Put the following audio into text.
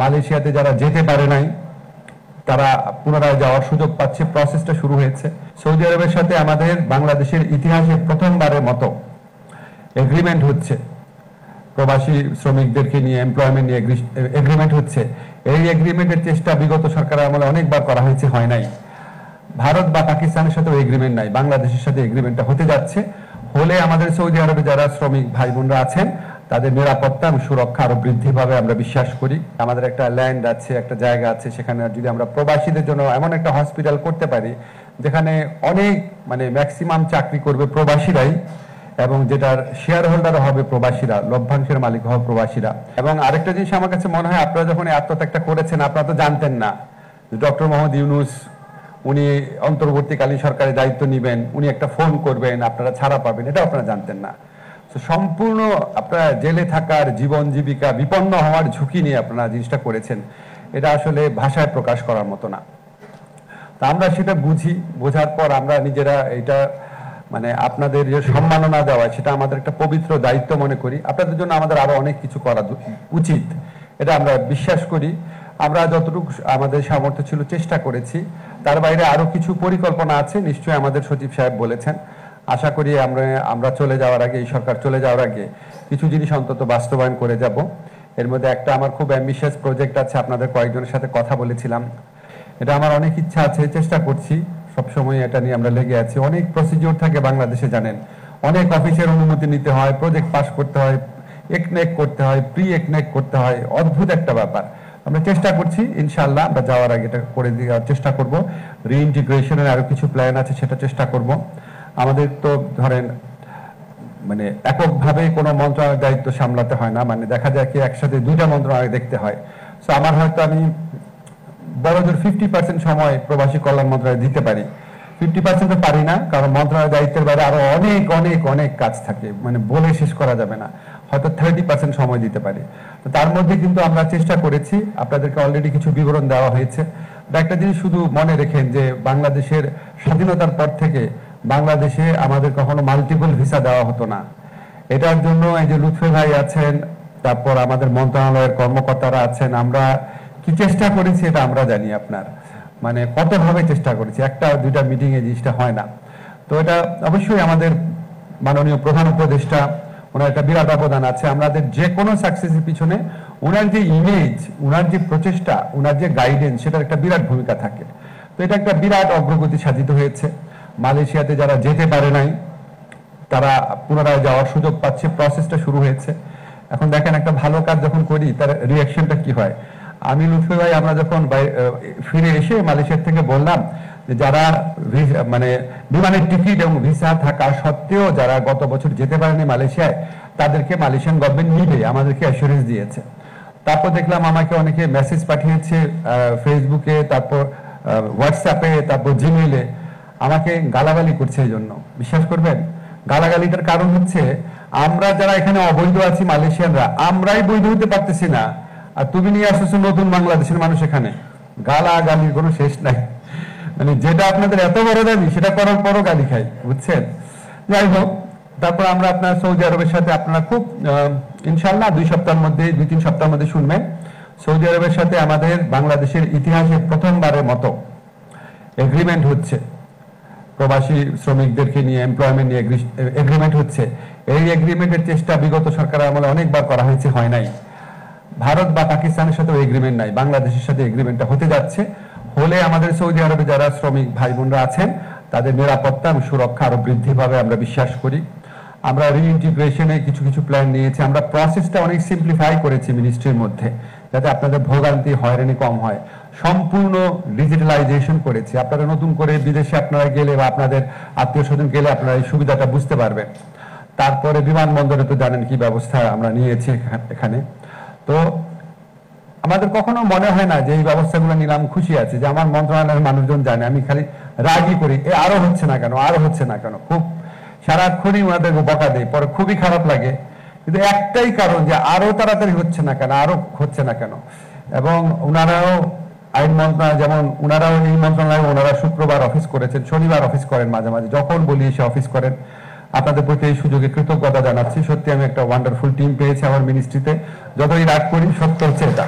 মালয়েশিয়াতে যারা যেতে পারে নাই তারা পুনরায় যাওয়ার সুযোগ পাচ্ছে, প্রসেসটা শুরু হয়েছে। সৌদি আরবের সাথে আমাদের বাংলাদেশের ইতিহাসে প্রথমবারের মতো এগ্রিমেন্ট হচ্ছে, প্রবাসী শ্রমিকদেরকে নিয়ে এমপ্লয়মেন্ট নিয়ে এগ্রিমেন্ট হচ্ছে। এই এগ্রিমেন্টের চেষ্টা বিগত সরকারের আমলে অনেকবার করা হয়েছে, হয় নাই। ভারত বা পাকিস্তানের সাথে এগ্রিমেন্ট নাই, বাংলাদেশের সাথে এগ্রিমেন্টটা হতে যাচ্ছে। হলে আমাদের সৌদি আরবে যারা শ্রমিক ভাই বোনরা আছেন তাদের নিরাপত্তা এবং সুরক্ষা আরো বৃদ্ধি পাবে আমরা বিশ্বাস করি। আমাদের একটা ল্যান্ড আছে, একটা জায়গা আছে, সেখানে যদি আমরা প্রবাসীদের জন্য এমন একটা হসপিটাল করতে পারি যেখানে অনেক ম্যাক্সিমাম চাকরি করবে প্রবাসীরাই, এবং যেটার শেয়ার হোল্ডারও হবে প্রবাসীরা, লভ্যাংশের মালিক হবে প্রবাসীরা। এবং আরেকটা জিনিস আমার কাছে মনে হয়, আপনারা যখন আত্মত্যাগটা করেছেন আপনারা তো জানতেন না ডক্টর মোহাম্মদ ইউনূস উনি অন্তর্বর্তীকালীন সরকারের দায়িত্ব নেবেন, উনি একটা ফোন করবেন, আপনারা ছাড়া পাবেন, এটা আপনারা জানতেন না। সম্পূর্ণ আপনারা জেলে থাকার, জীবন জীবিকা বিপন্ন হওয়ার ঝুঁকি নিয়ে আপনারা জিনিসটা করেছেন, এটা আসলে ভাষায় প্রকাশ করার মতো না। তা আমরা সেটা বুঝি, বোঝার পর আমরা নিজেরা এটা আপনাদের যে সম্মাননা দেওয়া সেটা আমাদের একটা পবিত্র দায়িত্ব মনে করি। আপনাদের জন্য আমাদের আরো অনেক কিছু করা উচিত, এটা আমরা বিশ্বাস করি। আমরা যতটুকু আমাদের সামর্থ্য ছিল চেষ্টা করেছি, তার বাইরে আরো কিছু পরিকল্পনা আছে, নিশ্চয়ই আমাদের সচিব সাহেব বলেছেন। আশা করি আমরা চলে যাওয়ার আগে, এই সরকার চলে যাওয়ার আগে কিছু জিনিস অন্তত বাস্তবায়ন করে যাব। এর মধ্যে একটা আমার খুব অ্যাম্বিশিয়াস প্রজেক্ট আছে, আপনাদের কয়েকজনের সাথে কথা বলেছিলাম। এটা আমার অনেক ইচ্ছা আছে, চেষ্টা করছি, সবসময় এটা নিয়ে আমরা লেগে আছি। অনেক প্রসিডিওর থাকে বাংলাদেশে জানেন, অনেক অফিসের অনুমতি নিতে হয়, প্রজেক্ট পাস করতে হয়, একনেক করতে হয়, প্রি একনেক করতে হয়, অদ্ভুত একটা ব্যাপার। আমরা চেষ্টা করছি, ইনশাআল্লাহ আমরা যাওয়ার আগে এটা করে দেওয়ার চেষ্টা করব। রিইন্টিগ্রেশনের আরো কিছু প্ল্যান আছে, সেটা চেষ্টা করব। আমাদের তো ধরেন এককভাবে কোনো মন্ত্রণালয়ের দায়িত্ব সামলাতে হয় না, দেখা যায় কি একসাথে দুইটা মন্ত্রণালয় দেখতে হয়। সো আমার হয়তো আমি বড়জোর 50% সময় প্রবাসী কল্যাণ মন্ত্রণালয়ে দিতে পারি, 50% তো পারি না, কারণ মন্ত্রণালয়ের দায়িত্বের বাইরে আরো অনেক অনেক অনেক কাজ থাকে, বলে শেষ করা যাবে না। হয়তো 30% সময় দিতে পারি। তো তার মধ্যে কিন্তু আমরা চেষ্টা করেছি, আপনাদেরকে অলরেডি কিছু বিবরণ দেওয়া হয়েছে। একটা জিনিস শুধু মনে রেখেন যে বাংলাদেশের স্বাধীনতার পর থেকে বাংলাদেশে আমাদের কখনো মাল্টিপল ভিসা দেওয়া হতো না। এটার জন্য এই যে লুৎফে ভাই আছেন, তারপর আমাদের মন্ত্রণালয়ের কর্মকর্তারা আছেন, আমরা কি চেষ্টা করেছি এটা আমরা জানি। আপনার কতভাবে চেষ্টা করেছি, একটা দুইটা মিটিং এ জিনিসটা হয় না। তো এটা অবশ্যই আমাদের মাননীয় প্রধান উপদেষ্টা, ওনার একটা বিরাট অবদান আছে। আমাদের যে কোনো সাকসেসের পিছনে ওনার যে ইমেজ, ওনার যে প্রচেষ্টা, ওনার যে গাইডেন্স, সেটার একটা বিরাট ভূমিকা থাকে। তো এটা একটা বিরাট অগ্রগতি সাধিত হয়েছে। মালয়েশিয়াতে যারা যেতে পারে নাই তারা পুনরায় যাওয়ার সুযোগ পাচ্ছে, প্রসেসটা শুরু হয়েছে। এখন দেখেন একটা ভালো কাজ যখন করি তার রিয়াকশনটা কি হয়। আমি লুৎফে ভাই আমরা যখন ফিরে এসে মালয়েশিয়া থেকে বললাম যে যারা বিমানের টিকিট এবং ভিসা থাকা সত্ত্বেও যারা গত বছর যেতে পারেনি মালয়েশিয়ায়, তাদেরকে মালয়েশিয়ান গভর্নমেন্ট নিবে, আমাদেরকে অ্যাসুরেন্স দিয়েছে। তারপর দেখলাম আমাকে অনেকে মেসেজ পাঠিয়েছে ফেসবুকে, তারপর হোয়াটসঅ্যাপে, তারপর জিমেইলে, আমাকে গালাগালি করছে। এই জন্য বিশ্বাস করবেন, গালাগালিটার কারণ হচ্ছে আমরা যারা এখানে অবৈধ আছি মালয়েশিয়ানরা, আমরাই বৈধ হতে পারতেছি না, আর তুমি নিয়ে আসছো নতুন বাংলাদেশের মানুষ। এখানে গালাগালির কোনো শেষ নাই। যেটা আপনাদের এত বড় দাবি সেটা করার পরও গালি খাই, বুঝছেন। যাই হোক, তারপর আমরা আপনার সৌদি আরবের সাথে আপনারা খুব ইনশাআল্লাহ 2 সপ্তাহের মধ্যে, 2-3 সপ্তাহের মধ্যে শুনবেন, সৌদি আরবের সাথে আমাদের বাংলাদেশের ইতিহাসে প্রথমবারের মতো এগ্রিমেন্ট হচ্ছে, প্রবাসী শ্রমিকদেরকে নিয়ে এমপ্লয়মেন্ট নিয়ে এগ্রিমেন্ট হচ্ছে। এই এগ্রিমেন্টের চেষ্টা বিগত সরকারের আমলে অনেকবার করা হয়েছে, হয় নাই। ভারত বা পাকিস্তানের সাথে এগ্রিমেন্ট নাই, বাংলাদেশের সাথে এগ্রিমেন্টটা হতে যাচ্ছে। হলে আমাদের সৌদি আরবে যারা শ্রমিক ভাই বোনরা আছেন তাদের নিরাপত্তা এবং সুরক্ষা আরো বৃদ্ধি পাবে আমরা বিশ্বাস করি। আমরা রিইন্টিগ্রেশনে কিছু কিছু প্ল্যান নিয়েছি, আমরা প্রসেসটা অনেক সিম্পলিফাই করেছি মিনিস্ট্রির মধ্যে, যাতে আপনাদের ভোগান্তি হয়রানি কম হয়। সম্পূর্ণ ডিজিটালাইজেশন করেছি। আপনারা নতুন করে বিদেশে আপনারা গেলে বা আপনাদের আত্মীয় স্বজন গেলে আপনারা এই সুবিধাটা বুঝতে পারবেন। তারপরে বিমানবন্দরে তো জানেন কি ব্যবস্থা আমরা নিয়েছি এখানে। তো আমাদের কখনো মনে হয় না যে এই ব্যবস্থাগুলো নিলাম খুশি আছে, যে আমার মন্ত্রণালয়ের মানুষজন জানে আমি খালি রাগই করি, আরো হচ্ছে না কেন, আরো হচ্ছে না কেন, খুব সারাক্ষণই ওনাদের বকা দেয়, পরে খুবই খারাপ লাগে। কিন্তু একটাই কারণ যে আরো তাড়াতাড়ি হচ্ছে না কেন, আরো হচ্ছে না কেন। এবং ওনারাও আইন মন্ত্রণালয়, যেমন ওনারাও এই মন্ত্রণালয়ে ওনারা শুক্রবার অফিস করেছেন, শনিবার অফিস করেন, মাঝে মাঝে যখন বলি এসে অফিস করেন। আপনাদের প্রতি এই সুযোগে কৃতজ্ঞতা জানাচ্ছি। সত্যি আমি একটা ওয়ান্ডারফুল টিম পেয়েছি আমার মিনিস্ট্রিতে। যতই রাগ করি সত্য হচ্ছে এটা।